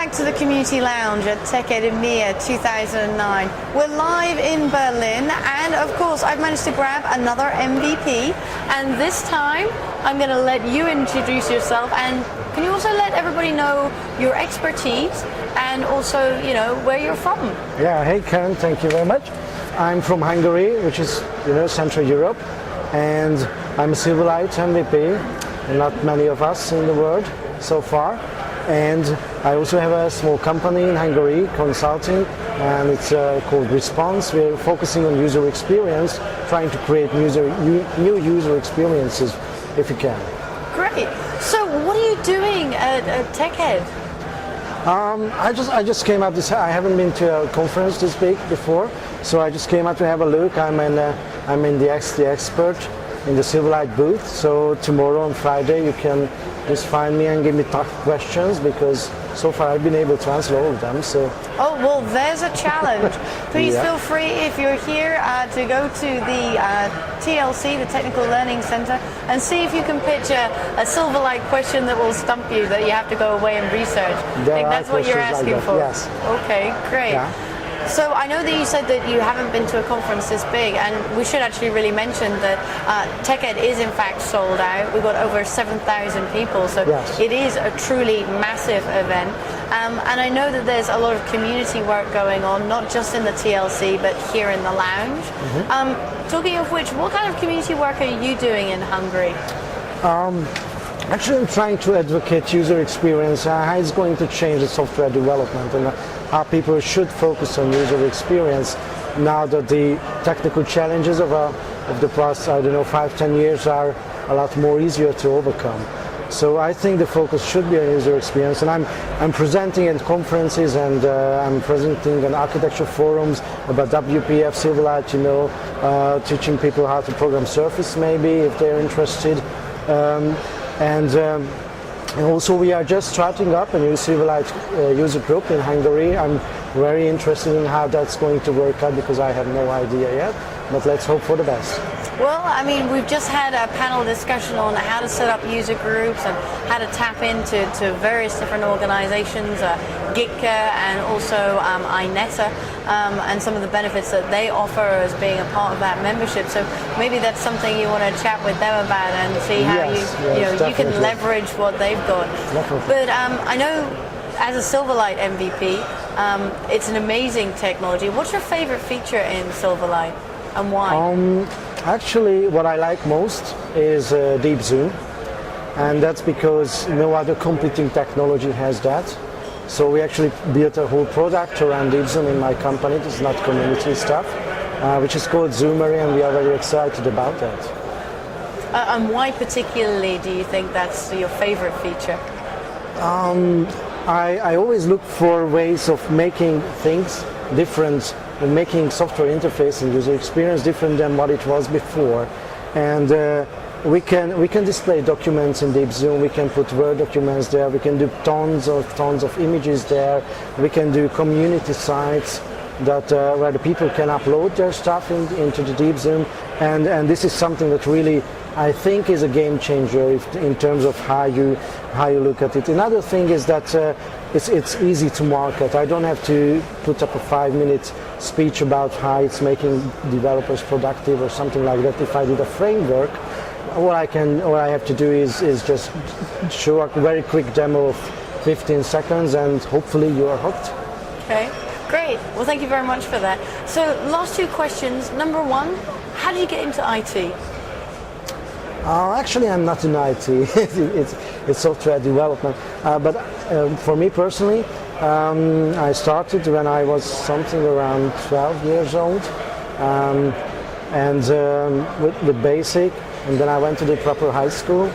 back to the Community Lounge at TechEd EMEA 2009. We're live in Berlin, and of course I've managed to grab another MVP, and this time I'm going to let you introduce yourself, and can you also let everybody know your expertise and also, you know, where you're from? Yeah, hey Karen, thank you very much. I'm from Hungary, which is, you know, Central Europe, and I'm a Silverlight MVP, not many of us in the world so far. And I also have a small company in Hungary, consulting, and it's called Response. We're focusing on user experience, trying to create new user experiences if you can. Great. So what are you doing at TechEd? I just came out I haven't been to a conference this big before, so I just came out to have a look. I'm in the expert in the Silverlight booth, so tomorrow on Friday you can just find me and give me tough questions, because so far I've been able to answer all of them. So. Oh, well, there's a challenge. Please feel free, if you're here, to go to the TLC, the Technical Learning Center, and see if you can pitch a Silverlight question that will stump you, that you have to go away and research. I think that's what you're asking for. Yes. Okay, great. Yeah. So I know that you said that you haven't been to a conference this big, and we should actually really mention that TechEd is in fact sold out. We've got over 7,000 people, so yes. It is a truly massive event. And I know that there's a lot of community work going on, not just in the TLC, but here in the lounge. Mm-hmm. Talking of which, what kind of community work are you doing in Hungary? Actually, I'm trying to advocate user experience, how it's going to change the software development, and how people should focus on user experience now that the technical challenges of the past, 5-10 years are a lot more easier to overcome. So I think the focus should be on user experience, and I'm presenting at conferences, and I'm presenting on architecture forums about WPF, Silverlight, teaching people how to program Surface maybe if they're interested. And also we are just starting up a new Silverlight user group in Hungary. I'm very interested in how that's going to work out, because I have no idea yet, but let's hope for the best. Well, I mean, we've just had a panel discussion on how to set up user groups and how to tap into various different organizations, Gitka and also INETA, and some of the benefits that they offer as being a part of that membership. So maybe that's something you want to chat with them about and see how you can leverage what they've got. Definitely. But I know as a Silverlight MVP, it's an amazing technology. What's your favorite feature in Silverlight and why? Actually, what I like most is Deep Zoom, and that's because no other competing technology has that. So we actually built a whole product around Deep Zoom in my company. It's not community stuff, which is called Zoomery, and we are very excited about that. And why particularly do you think that's your favorite feature? I always look for ways of making things different, and making software interface and user experience different than what it was before. And we can display documents in Deep Zoom. We can put Word documents there. We can do tons of images there. We can do community sites that where the people can upload their stuff into the Deep Zoom. And this is something that really, I think, is a game changer in terms of how you look at it. Another thing is that it's easy to market. I don't have to put up a 5-minute speech about how it's making developers productive or something like that. If I did a framework, all I have to do is just show a very quick demo of 15 seconds, and hopefully you are hooked. Okay, great. Well, thank you very much for that. So, last two questions. Number one, how did you get into IT? Actually, I'm not in IT. it's software development. But for me personally, I started when I was something around 12 years old, and with BASIC, and then I went to the proper high school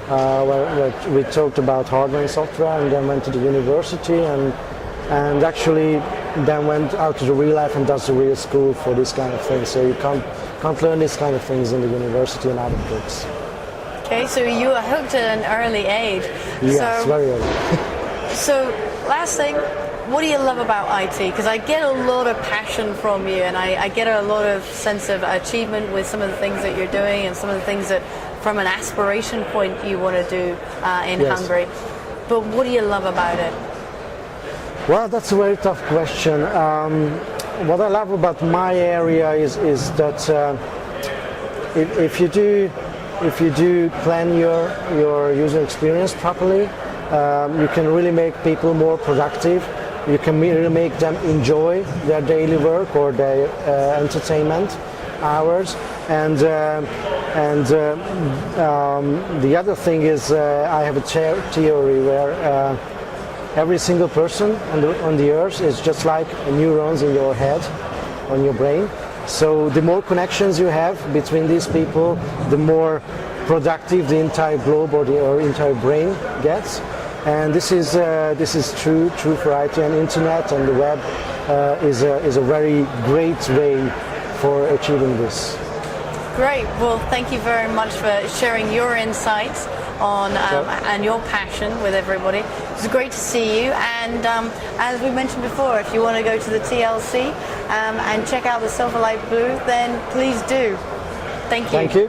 where we talked about hardware and software, and then went to the university, and actually then went out to the real life and does the real school for this kind of thing. So you can't learn these kind of things in the university and out of books. Okay, so you were hooked at an early age. Yes, very early. So, last thing, what do you love about IT? Because I get a lot of passion from you, and I get a lot of sense of achievement with some of the things that you're doing, and some of the things that, from an aspiration point, you want to do in Hungary. But what do you love about it? Well, that's a very tough question. What I love about my area is that if you do plan your user experience properly, you can really make people more productive. You can really make them enjoy their daily work or their entertainment hours. And the other thing is, I have a theory where every single person on the earth is just like neurons in your head, on your brain. So the more connections you have between these people, the more productive the entire globe or the entire brain gets. And this is true for IT, and internet and the web is a very great way for achieving this. Great. Well, thank you very much for sharing your insights on and your passion with everybody. It's great to see you. And as we mentioned before, if you want to go to the TLC and check out the Silverlight Blue, then please do. Thank you. Thank you.